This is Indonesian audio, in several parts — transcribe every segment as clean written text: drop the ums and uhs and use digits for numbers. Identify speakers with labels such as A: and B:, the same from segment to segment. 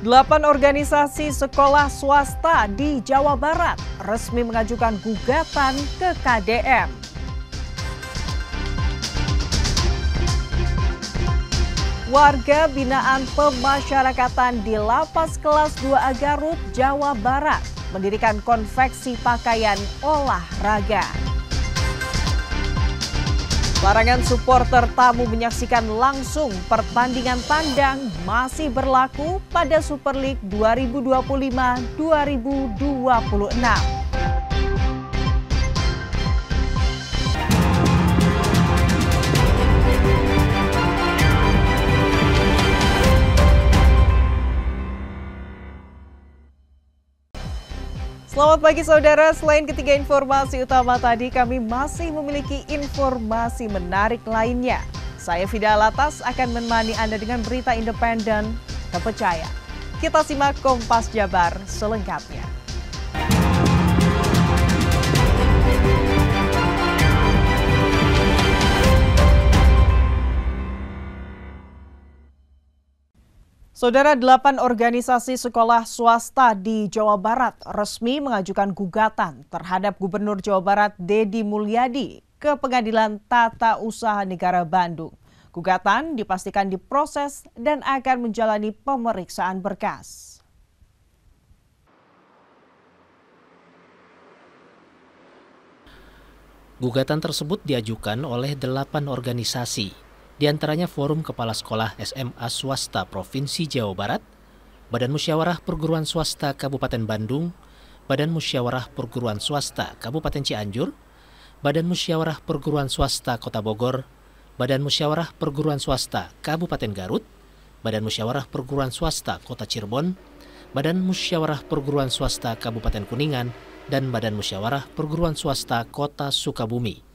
A: 8 organisasi sekolah swasta di Jawa Barat resmi mengajukan gugatan ke KDM. Warga binaan pemasyarakatan di Lapas Kelas 2A Garut, Jawa Barat mendirikan konveksi pakaian olahraga. Larangan supporter tamu menyaksikan langsung pertandingan tandang masih berlaku pada Super League 2025-2026. Selamat pagi saudara, selain ketiga informasi utama tadi, kami masih memiliki informasi menarik lainnya. Saya Fida Alatas akan menemani Anda dengan berita independen terpercaya. Kita simak Kompas Jabar selengkapnya. Saudara, 8 organisasi sekolah swasta di Jawa Barat resmi mengajukan gugatan terhadap Gubernur Jawa Barat Deddy Mulyadi ke Pengadilan Tata Usaha Negara Bandung. Gugatan dipastikan diproses dan akan menjalani pemeriksaan berkas.
B: Gugatan tersebut diajukan oleh 8 organisasi. Di antaranya Forum Kepala Sekolah SMA Swasta Provinsi Jawa Barat, Badan Musyawarah Perguruan Swasta Kabupaten Bandung, Badan Musyawarah Perguruan Swasta Kabupaten Cianjur, Badan Musyawarah Perguruan Swasta Kota Bogor, Badan Musyawarah Perguruan Swasta Kabupaten Garut, Badan Musyawarah Perguruan Swasta Kota Cirebon, Badan Musyawarah Perguruan Swasta Kabupaten Kuningan, dan Badan Musyawarah Perguruan Swasta Kota Sukabumi.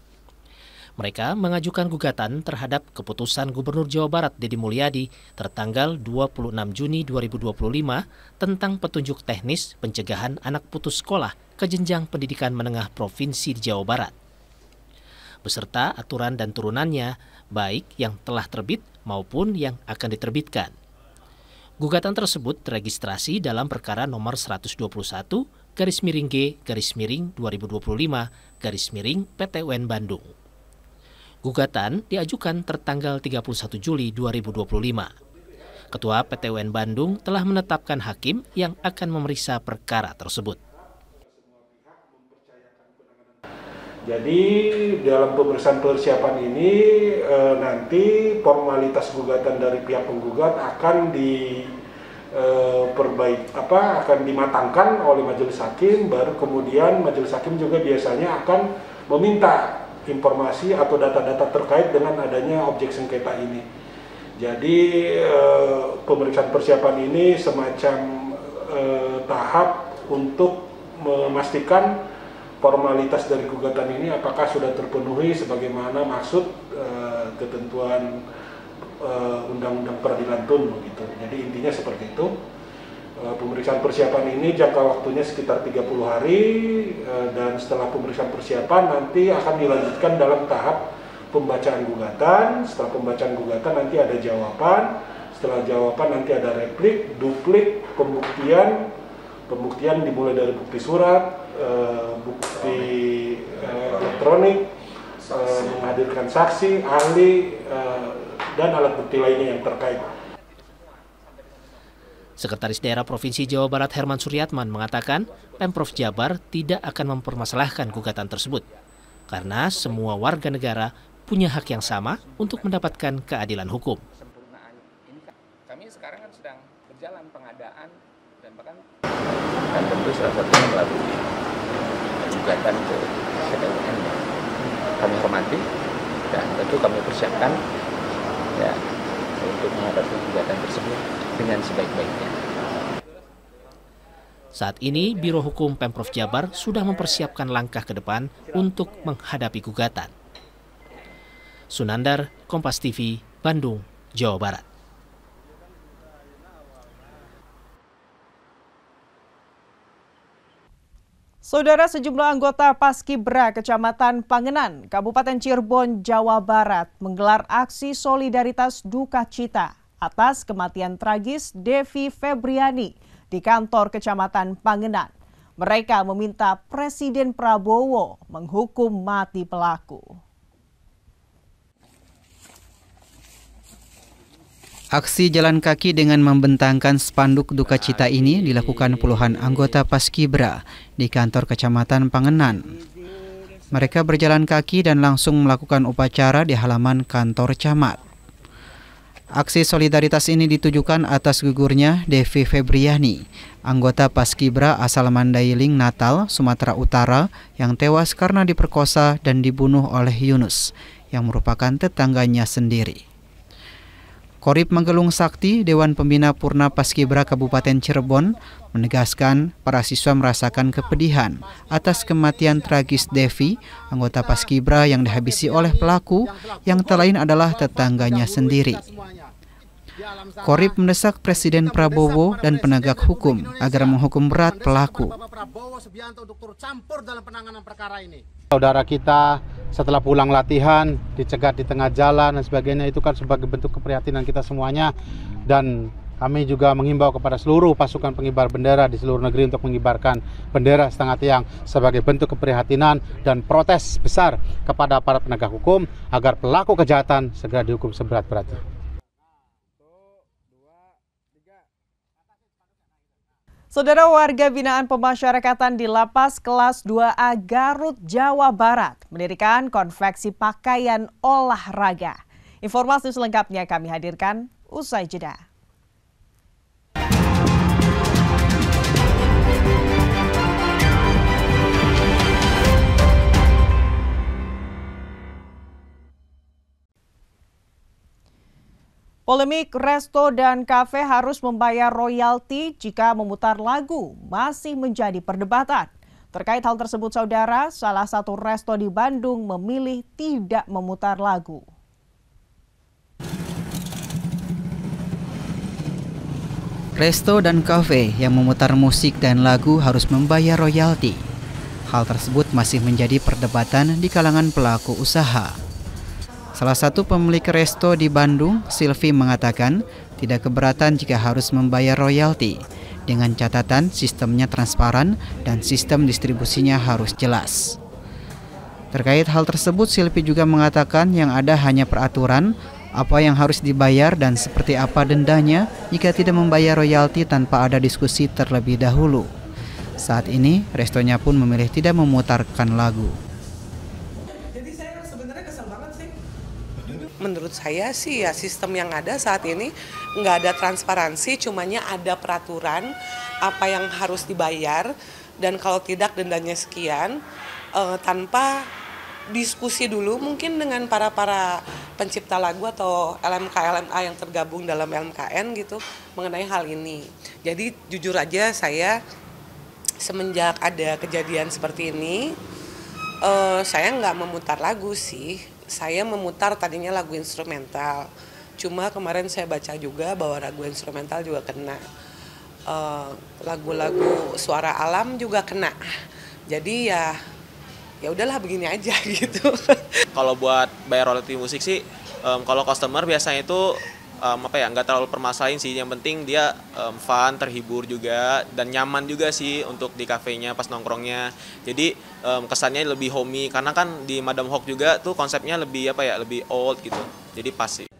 B: Mereka mengajukan gugatan terhadap keputusan Gubernur Jawa Barat Deddy Mulyadi tertanggal 26 Juni 2025 tentang petunjuk teknis pencegahan anak putus sekolah ke jenjang pendidikan menengah provinsi di Jawa Barat, beserta aturan dan turunannya baik yang telah terbit maupun yang akan diterbitkan. Gugatan tersebut teregistrasi dalam perkara nomor 121/G/2025/PT UN Bandung. Gugatan diajukan tertanggal 31 Juli 2025. Ketua PT UN Bandung telah menetapkan hakim yang akan memeriksa perkara tersebut.
C: Jadi dalam pemeriksaan persiapan ini nanti formalitas gugatan dari pihak penggugat akan akan dimatangkan oleh majelis hakim, baru kemudian majelis hakim juga biasanya akan meminta informasi atau data-data terkait dengan adanya objek sengketa ini. Jadi pemeriksaan persiapan ini semacam tahap untuk memastikan formalitas dari gugatan ini apakah sudah terpenuhi sebagaimana maksud ketentuan Undang-Undang Peradilan Tun gitu. Jadi intinya seperti itu. Pemeriksaan persiapan ini jangka waktunya sekitar 30 hari dan setelah pemeriksaan persiapan nanti akan dilanjutkan dalam tahap pembacaan gugatan. Setelah pembacaan gugatan nanti ada jawaban, setelah jawaban nanti ada replik, duplik, pembuktian dimulai dari bukti surat, bukti elektronik, menghadirkan saksi, ahli, dan alat bukti lainnya yang terkait.
B: Sekretaris Daerah Provinsi Jawa Barat Herman Suryatman mengatakan Pemprov Jabar tidak akan mempermasalahkan gugatan tersebut karena semua warga negara punya hak yang sama untuk mendapatkan keadilan hukum.
D: Kami sekarang kan sedang berjalan pengadaan dan bahkan tentu salah satunya melalui gugatan ke PT UN. Kami hormati dan tentu kami persiapkan ya untuk menghadapi gugatan tersebut dengan sebaik-baiknya.
B: Saat ini, Biro Hukum Pemprov Jabar sudah mempersiapkan langkah ke depan untuk menghadapi gugatan. Sunandar, Kompas TV, Bandung, Jawa Barat.
A: Saudara, sejumlah anggota Paskibra Kecamatan Pangenan, Kabupaten Cirebon, Jawa Barat menggelar aksi solidaritas duka cita atas kematian tragis Devi Febriani di kantor Kecamatan Pangenan. Mereka meminta Presiden Prabowo menghukum mati pelaku.
E: Aksi jalan kaki dengan membentangkan spanduk duka cita ini dilakukan puluhan anggota Paskibra di kantor Kecamatan Pangenan. Mereka berjalan kaki dan langsung melakukan upacara di halaman kantor camat. Aksi solidaritas ini ditujukan atas gugurnya Devi Febriani, anggota Paskibra asal Mandailing, Natal, Sumatera Utara yang tewas karena diperkosa dan dibunuh oleh Yunus yang merupakan tetangganya sendiri. Korip Manggelung Sakti, Dewan Pembina Purna Paskibra Kabupaten Cirebon, menegaskan para siswa merasakan kepedihan atas kematian tragis Devi, anggota Paskibra yang dihabisi oleh pelaku yang tak lain adalah tetangganya sendiri. Korip mendesak Presiden Prabowo dan penegak hukum agar menghukum berat pelaku.
F: Saudara kita setelah pulang latihan dicegat di tengah jalan dan sebagainya, itu kan sebagai bentuk keprihatinan kita semuanya, dan kami juga menghimbau kepada seluruh pasukan pengibar bendera di seluruh negeri untuk mengibarkan bendera setengah tiang sebagai bentuk keprihatinan dan protes besar kepada para penegak hukum agar pelaku kejahatan segera dihukum seberat-beratnya.
A: Saudara, warga binaan pemasyarakatan di Lapas Kelas 2A Garut, Jawa Barat mendirikan konveksi pakaian olahraga. Informasi selengkapnya kami hadirkan usai jeda. Polemik resto dan kafe harus membayar royalti jika memutar lagu masih menjadi perdebatan. Terkait hal tersebut, saudara, salah satu resto di Bandung memilih tidak memutar lagu.
E: Resto dan kafe yang memutar musik dan lagu harus membayar royalti. Hal tersebut masih menjadi perdebatan di kalangan pelaku usaha. Salah satu pemilik resto di Bandung, Silvi, mengatakan tidak keberatan jika harus membayar royalti, dengan catatan sistemnya transparan dan sistem distribusinya harus jelas. Terkait hal tersebut, Silvi juga mengatakan yang ada hanya peraturan apa yang harus dibayar dan seperti apa dendanya jika tidak membayar royalti tanpa ada diskusi terlebih dahulu. Saat ini, restonya pun memilih tidak memutarkan lagu.
G: Menurut saya sih ya sistem yang ada saat ini nggak ada transparansi, cumanya ada peraturan apa yang harus dibayar dan kalau tidak dendanya sekian, tanpa diskusi dulu mungkin dengan para pencipta lagu atau LMK-LMA yang tergabung dalam LMKN gitu mengenai hal ini. Jadi jujur aja saya semenjak ada kejadian seperti ini, saya nggak memutar lagu sih. Saya memutar tadinya lagu instrumental, cuma kemarin saya baca juga bahwa lagu instrumental juga kena, lagu-lagu suara alam juga kena. Jadi ya udahlah begini aja gitu.
H: Kalau buat bayar royalti musik sih, kalau customer biasanya itu nggak terlalu permasalahin sih. Yang penting dia fun, terhibur juga dan nyaman juga sih untuk di kafenya pas nongkrongnya. Jadi kesannya lebih homey karena kan di Madam Hawk juga tuh konsepnya lebih lebih old gitu. Jadi pas sih.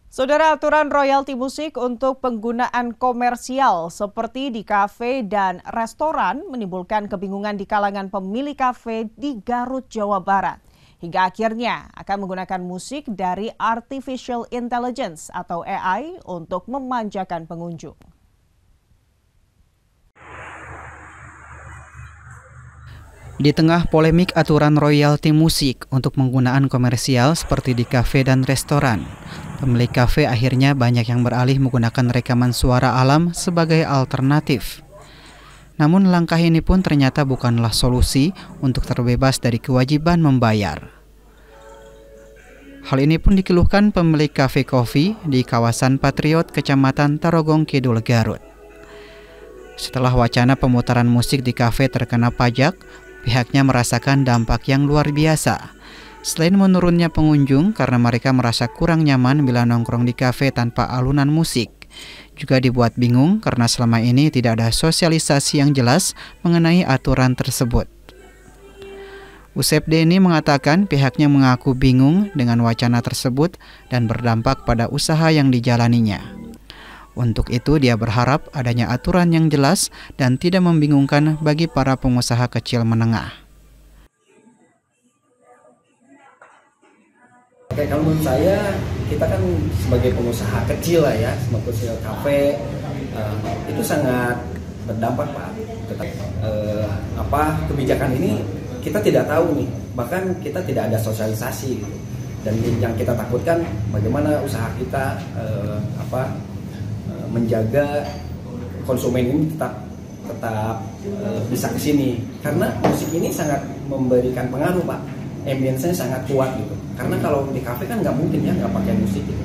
A: Saudara, aturan royalti musik untuk penggunaan komersial seperti di kafe dan restoran menimbulkan kebingungan di kalangan pemilik kafe di Garut, Jawa Barat. Hingga akhirnya akan menggunakan musik dari Artificial Intelligence atau AI untuk memanjakan pengunjung.
E: Di tengah polemik aturan royalti musik untuk penggunaan komersial seperti di kafe dan restoran, pemilik kafe akhirnya banyak yang beralih menggunakan rekaman suara alam sebagai alternatif. Namun langkah ini pun ternyata bukanlah solusi untuk terbebas dari kewajiban membayar. Hal ini pun dikeluhkan pemilik kafe kopi di kawasan Patriot, Kecamatan Tarogong Kidul, Garut. Setelah wacana pemutaran musik di kafe terkena pajak, pihaknya merasakan dampak yang luar biasa. Selain menurunnya pengunjung karena mereka merasa kurang nyaman bila nongkrong di kafe tanpa alunan musik, juga dibuat bingung karena selama ini tidak ada sosialisasi yang jelas mengenai aturan tersebut. Usep Deni mengatakan pihaknya mengaku bingung dengan wacana tersebut dan berdampak pada usaha yang dijalaninya. Untuk itu dia berharap adanya aturan yang jelas dan tidak membingungkan bagi para pengusaha kecil menengah.
I: Oke, kalau menurut saya, kita kan sebagai pengusaha kecil lah ya, sebagai pengusaha kafe, itu sangat berdampak Pak. Kebijakan ini kita tidak tahu nih, bahkan kita tidak ada sosialisasi gitu. Dan yang kita takutkan bagaimana usaha kita menjaga konsumen ini tetap bisa kesini, karena musik ini sangat memberikan pengaruh Pak. Ambience-nya sangat kuat gitu. Karena kalau di kafe kan nggak mungkin ya nggak pakai musik gitu.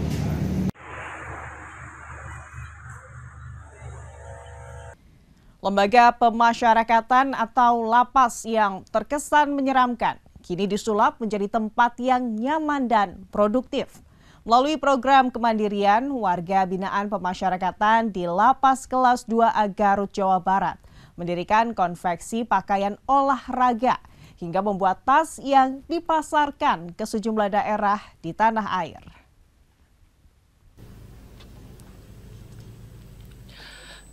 A: Lembaga pemasyarakatan atau lapas yang terkesan menyeramkan kini disulap menjadi tempat yang nyaman dan produktif. Melalui program kemandirian, warga binaan pemasyarakatan di Lapas Kelas 2A Garut, Jawa Barat mendirikan konveksi pakaian olahraga hingga membuat tas yang dipasarkan ke sejumlah daerah di tanah air.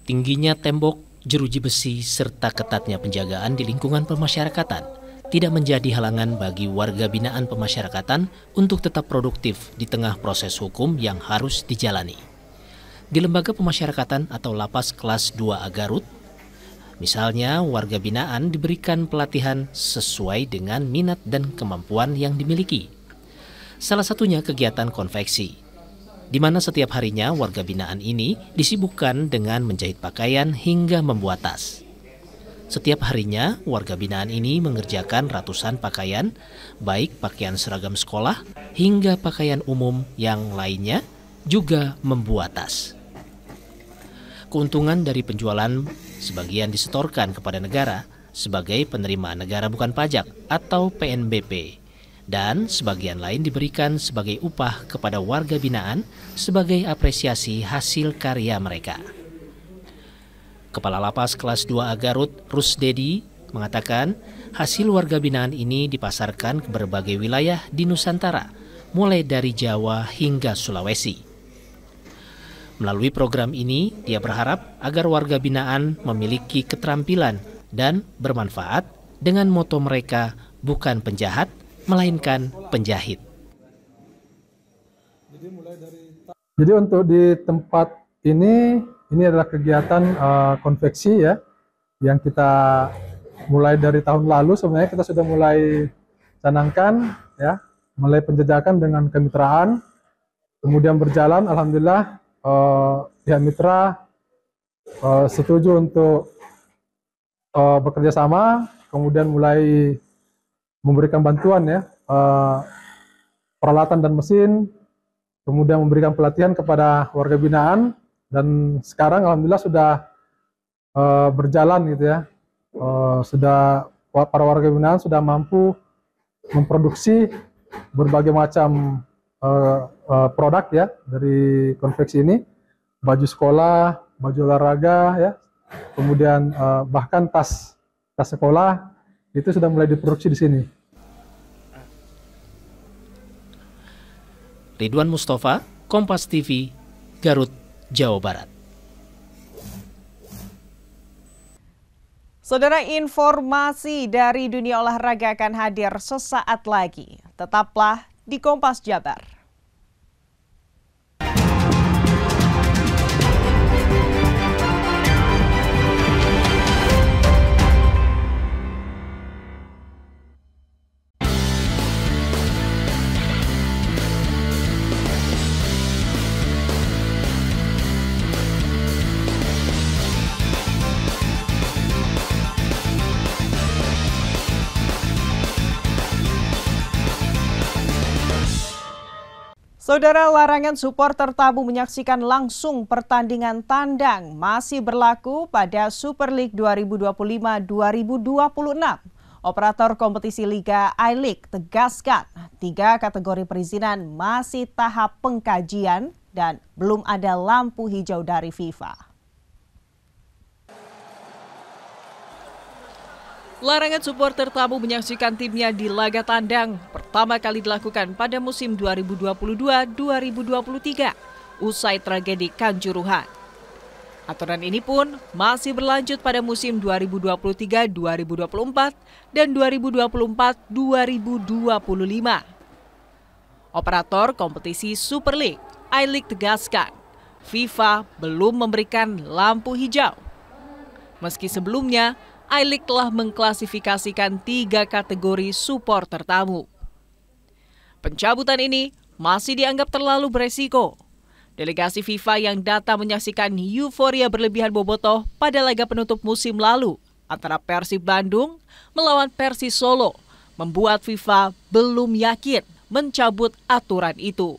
B: Tingginya tembok, jeruji besi, serta ketatnya penjagaan di lingkungan pemasyarakatan tidak menjadi halangan bagi warga binaan pemasyarakatan untuk tetap produktif di tengah proses hukum yang harus dijalani. Di Lembaga Pemasyarakatan atau Lapas Kelas 2A Garut, misalnya, warga binaan diberikan pelatihan sesuai dengan minat dan kemampuan yang dimiliki. Salah satunya kegiatan konveksi, di mana setiap harinya warga binaan ini disibukkan dengan menjahit pakaian hingga membuat tas. Setiap harinya, warga binaan ini mengerjakan ratusan pakaian, baik pakaian seragam sekolah hingga pakaian umum yang lainnya, juga membuat tas. Keuntungan dari penjualan sebagian disetorkan kepada negara sebagai penerimaan negara bukan pajak atau PNBP, dan sebagian lain diberikan sebagai upah kepada warga binaan sebagai apresiasi hasil karya mereka. Kepala Lapas Kelas 2A Garut, Rusdedi, mengatakan hasil warga binaan ini dipasarkan ke berbagai wilayah di Nusantara, mulai dari Jawa hingga Sulawesi. Melalui program ini, dia berharap agar warga binaan memiliki keterampilan dan bermanfaat dengan moto mereka bukan penjahat, melainkan penjahit.
J: Jadi untuk di tempat ini adalah kegiatan konveksi ya, yang kita mulai dari tahun lalu sebenarnya kita sudah mulai canangkan ya, mulai penjajakan dengan kemitraan, kemudian berjalan, alhamdulillah. Pihak mitra setuju untuk bekerja sama, kemudian mulai memberikan bantuan ya, peralatan dan mesin, kemudian memberikan pelatihan kepada warga binaan, dan sekarang alhamdulillah sudah berjalan gitu ya, sudah para warga binaan sudah mampu memproduksi berbagai macam produk ya dari konveksi ini, baju sekolah, baju olahraga ya, kemudian bahkan tas sekolah itu sudah mulai diproduksi di sini.
B: Ridwan Mustafa, Kompas TV, Garut, Jawa Barat.
A: Saudara, informasi dari dunia olahraga akan hadir sesaat lagi. Tetaplah di Kompas Jabar. Saudara, larangan supporter tamu menyaksikan langsung pertandingan tandang masih berlaku pada Super League 2025-2026. Operator kompetisi Liga I-League tegaskan 3 kategori perizinan masih tahap pengkajian dan belum ada lampu hijau dari FIFA.
K: Larangan supporter tamu menyaksikan timnya di laga tandang pertama kali dilakukan pada musim 2022-2023 usai tragedi Kanjuruhan. Aturan ini pun masih berlanjut pada musim 2023-2024 dan 2024-2025. Operator kompetisi Super League, I-League tegaskan, FIFA belum memberikan lampu hijau. Meski sebelumnya, I-League telah mengklasifikasikan 3 kategori supporter tamu. Pencabutan ini masih dianggap terlalu beresiko. Delegasi FIFA yang datang menyaksikan euforia berlebihan bobotoh pada laga penutup musim lalu antara Persib Bandung melawan Persis Solo membuat FIFA belum yakin mencabut aturan itu.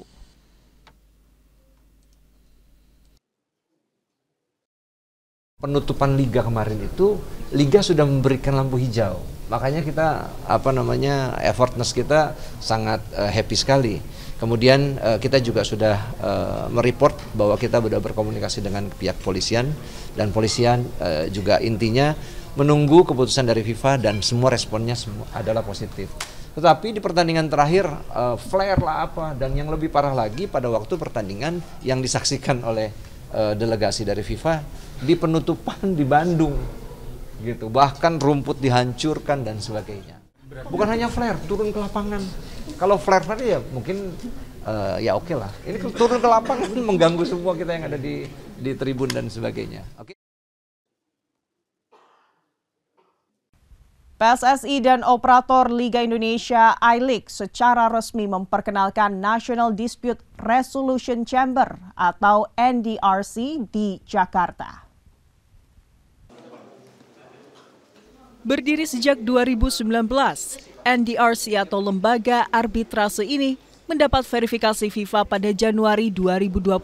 L: Penutupan liga kemarin itu, liga sudah memberikan lampu hijau. Makanya kita effortness kita sangat happy sekali. Kemudian kita juga sudah mereport bahwa kita sudah berkomunikasi dengan pihak polisian dan polisian juga intinya menunggu keputusan dari FIFA dan semua responnya adalah positif. Tetapi di pertandingan terakhir flare lah apa, dan yang lebih parah lagi pada waktu pertandingan yang disaksikan oleh delegasi dari FIFA di penutupan di Bandung gitu, bahkan rumput dihancurkan dan sebagainya. Bukan hanya flare, turun ke lapangan. Kalau flare ya mungkin ya oke lah. Ini turun ke lapangan mengganggu semua kita yang ada di tribun dan sebagainya. Oke.
A: PSSI dan operator Liga Indonesia I-League secara resmi memperkenalkan National Dispute Resolution Chamber atau NDRC di Jakarta.
K: Berdiri sejak 2019, NDRC atau Lembaga Arbitrase ini mendapat verifikasi FIFA pada Januari 2025.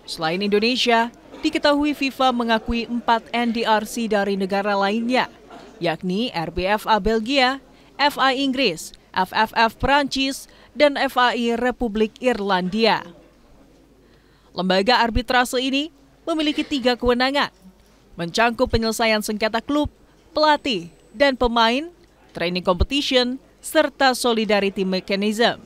K: Selain Indonesia, diketahui FIFA mengakui 4 NDRC dari negara lainnya, yakni RBFA Belgia, FA Inggris, FFF Prancis, dan FAI Republik Irlandia. Lembaga arbitrase ini memiliki 3 kewenangan, mencangkup penyelesaian sengketa klub, pelatih, dan pemain, training competition, serta solidarity mechanism.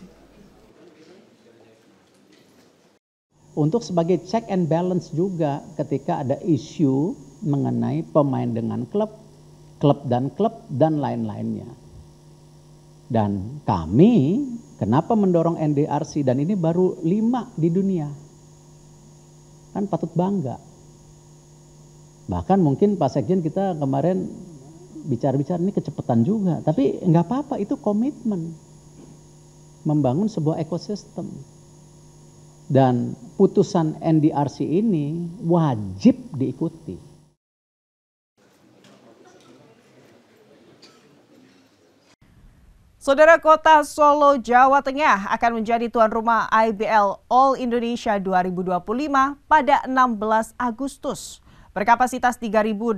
M: Untuk sebagai check and balance juga ketika ada isu mengenai pemain dengan klub dan lain-lainnya. Dan kami kenapa mendorong NDRC, dan ini baru 5 di dunia. Kan patut bangga. Bahkan mungkin Pak Sekjen kita kemarin bicara-bicara ini kecepatan juga, tapi nggak apa-apa, itu komitmen membangun sebuah ekosistem. Dan putusan NDRC ini wajib diikuti.
A: Saudara, Kota Solo, Jawa Tengah akan menjadi tuan rumah IBL All Indonesia 2025 pada 16 Agustus. Berkapasitas 3.800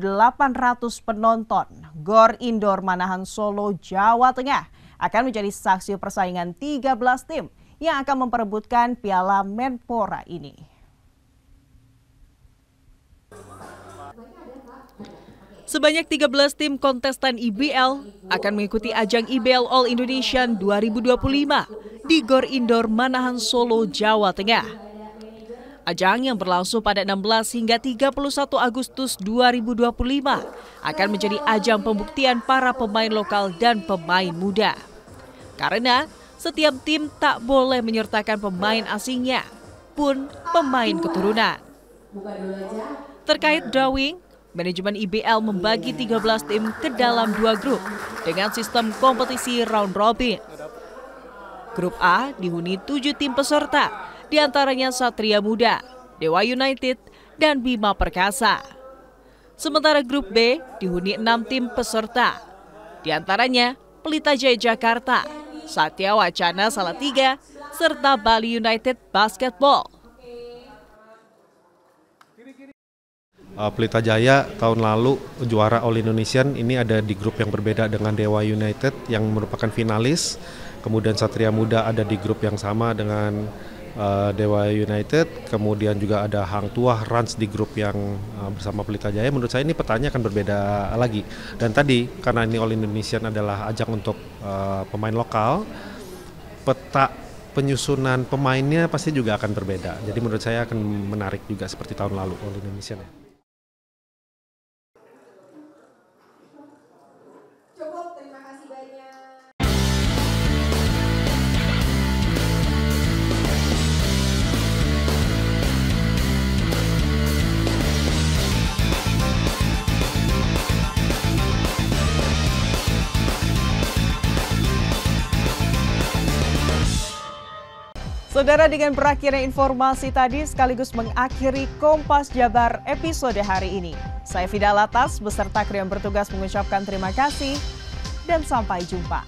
A: penonton, Gor Indoor Manahan Solo, Jawa Tengah akan menjadi saksi persaingan 13 tim yang akan memperebutkan Piala Menpora ini.
K: Sebanyak 13 tim kontestan IBL akan mengikuti ajang IBL All Indonesian 2025 di Gor Indoor Manahan Solo, Jawa Tengah. Ajang yang berlangsung pada 16 hingga 31 Agustus 2025 akan menjadi ajang pembuktian para pemain lokal dan pemain muda. Karena setiap tim tak boleh menyertakan pemain asingnya, pun pemain keturunan. Terkait drawing, manajemen IBL membagi 13 tim ke dalam 2 grup dengan sistem kompetisi round robin. Grup A dihuni 7 tim peserta, di antaranya Satria Muda, Dewa United, dan Bima Perkasa. Sementara grup B dihuni 6 tim peserta, di antaranya Pelita Jaya Jakarta, Satya Wacana Salatiga, serta Bali United Basketball.
N: Pelita Jaya tahun lalu juara All Indonesian, ini ada di grup yang berbeda dengan Dewa United yang merupakan finalis. Kemudian Satria Muda ada di grup yang sama dengan Dewa United. Kemudian juga ada Hang Tuah Rans di grup yang bersama Pelita Jaya. Menurut saya ini petanya akan berbeda lagi. Dan tadi karena ini All Indonesian adalah ajang untuk pemain lokal, peta penyusunan pemainnya pasti juga akan berbeda. Jadi menurut saya akan menarik juga seperti tahun lalu All Indonesian.
A: Saudara, dengan berakhirnya informasi tadi sekaligus mengakhiri Kompas Jabar episode hari ini. Saya Fida Latas beserta kru yang bertugas mengucapkan terima kasih dan sampai jumpa.